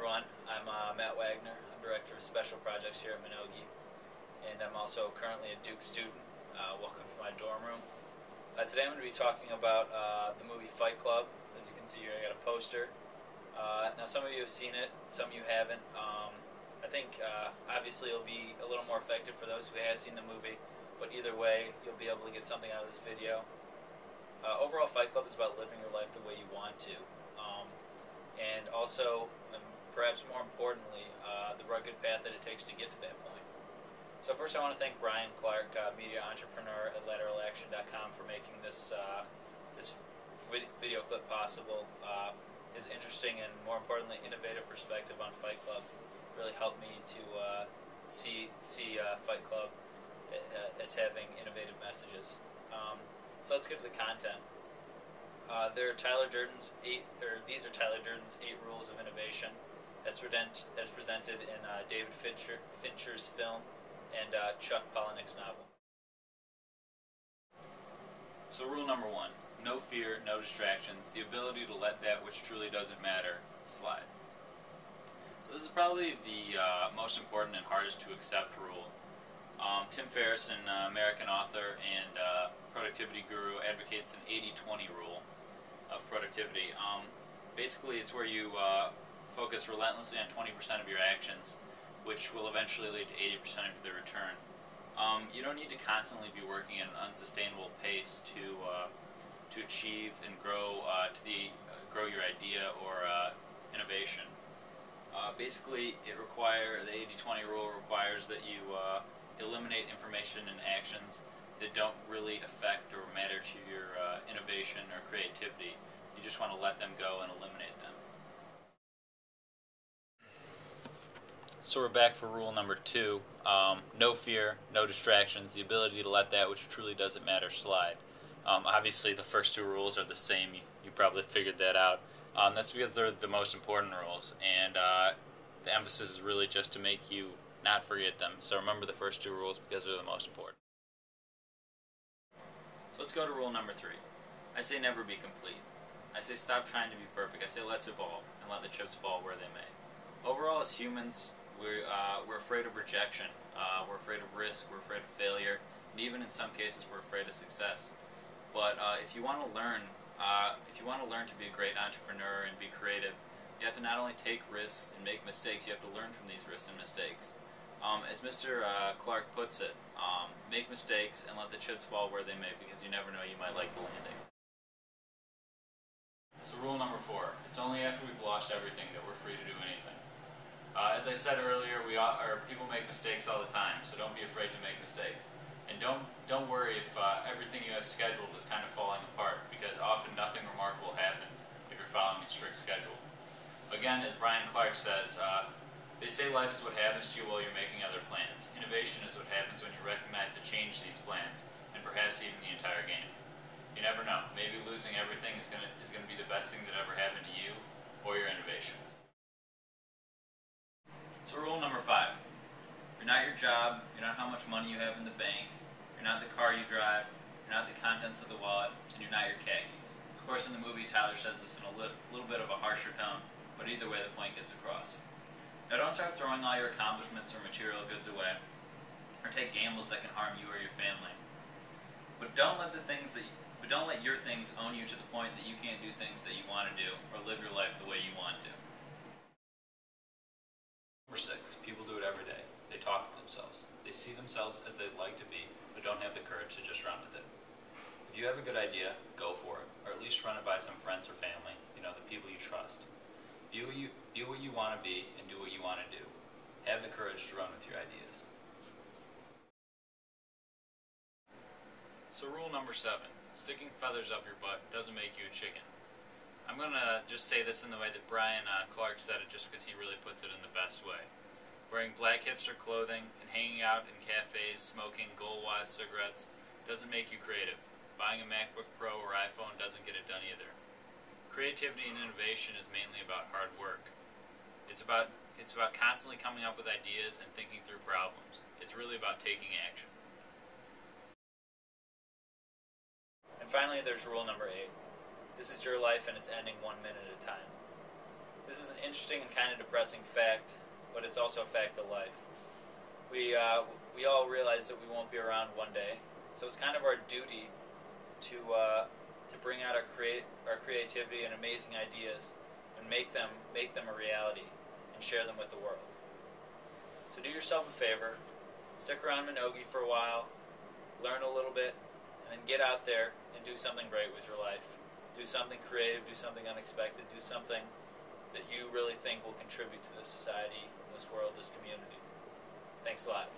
everyone. I'm Matt Wagner. I'm Director of Special Projects here at Minogi, and I'm also currently a Duke student. Welcome to my dorm room. Today I'm going to be talking about the movie Fight Club. As you can see here, I got a poster. Now some of you have seen it, some of you haven't. I think obviously it'll be a little more effective for those who have seen the movie, but either way, you'll be able to get something out of this video. Overall, Fight Club is about living your life the way you want to. And also, and perhaps more importantly, the rugged path that it takes to get to that point. So first I want to thank Brian Clark, media entrepreneur at lateralaction.com, for making this video clip possible. His interesting and, more importantly, innovative perspective on Fight Club really helped me to see Fight Club as having innovative messages. So let's get to the content. These are Tyler Durden's 8 Rules of Innovation, as presented in David Fincher's film and Chuck Palahniuk's novel. So rule number 1, no fear, no distractions, the ability to let that which truly doesn't matter slide. So this is probably the most important and hardest to accept rule. Tim Ferriss, an American author and productivity guru, advocates an 80-20 rule of productivity. Basically, it's where you focus relentlessly on 20% of your actions, which will eventually lead to 80% of the return. You don't need to constantly be working at an unsustainable pace to achieve and grow grow your idea or innovation. Basically, the 80-20 rule requires that you eliminate information and actions that don't really affect or matter to your innovation or creativity. You just want to let them go and eliminate them. So we're back for rule number 2. No fear, no distractions, the ability to let that which truly doesn't matter slide. Obviously the first 2 rules are the same. You probably figured that out. That's because they're the most important rules, and the emphasis is really just to make you not forget them. So remember the first 2 rules because they're the most important. So let's go to rule number 3. I say never be complete. I say stop trying to be perfect. I say let's evolve and let the chips fall where they may. Overall, as humans, we're afraid of rejection. We're afraid of risk. We're afraid of failure, and even in some cases, we're afraid of success. But if you want to learn to be a great entrepreneur and be creative, you have to not only take risks and make mistakes. You have to learn from these risks and mistakes. As Mr. Clark puts it, make mistakes and let the chips fall where they may, because you never know, you might like the landing. So rule number 4, it's only after we've lost everything that we're free to do anything. As I said earlier, people make mistakes all the time, so don't be afraid to make mistakes. And don't worry if everything you have scheduled is kind of falling apart, because often nothing remarkable happens if you're following a strict schedule. Again, as Brian Clark says, they say life is what happens to you while you're making other plans. Innovation is what happens when you recognize to change these plans, and perhaps even the entire game. You never know. Maybe losing everything is going to be the best thing that ever happened to you or your innovations. So rule number 5. You're not your job, you're not how much money you have in the bank, you're not the car you drive, you're not the contents of the wallet, and you're not your khakis. Of course, in the movie, Tyler says this in a little bit of a harsher tone, but either way the point gets across. Now don't start throwing all your accomplishments or material goods away, or take gambles that can harm you or your family. But don't let your things own you to the point that you can't do things that you want to do, or live your life the way you want to. Number 6, people do it every day. They talk to themselves. They see themselves as they'd like to be, but don't have the courage to just run with it. If you have a good idea, go for it, or at least run it by some friends or family, the people you trust. Be what you want to be and do what you want to do. Have the courage to run with your ideas. So rule number 7, sticking feathers up your butt doesn't make you a chicken. I'm going to just say this in the way that Brian Clark said it, just because he really puts it in the best way. Wearing black hipster clothing and hanging out in cafes smoking Goldwise cigarettes doesn't make you creative. Buying a MacBook Pro or iPhone doesn't get it done either. Creativity and innovation is mainly about hard work. It's about constantly coming up with ideas and thinking through problems. It's really about taking action. And finally, there's rule number 8. This is your life and it's ending 1 minute at a time. This is an interesting and kind of depressing fact, but it's also a fact of life. We all realize that we won't be around one day, so it's kind of our duty to bring out our creativity and amazing ideas and make them a reality and share them with the world. So do yourself a favor, stick around Minogi for a while, learn a little bit, and then get out there and do something great with your life. Do something creative, do something unexpected, do something that you really think will contribute to this society, this world, this community. Thanks a lot.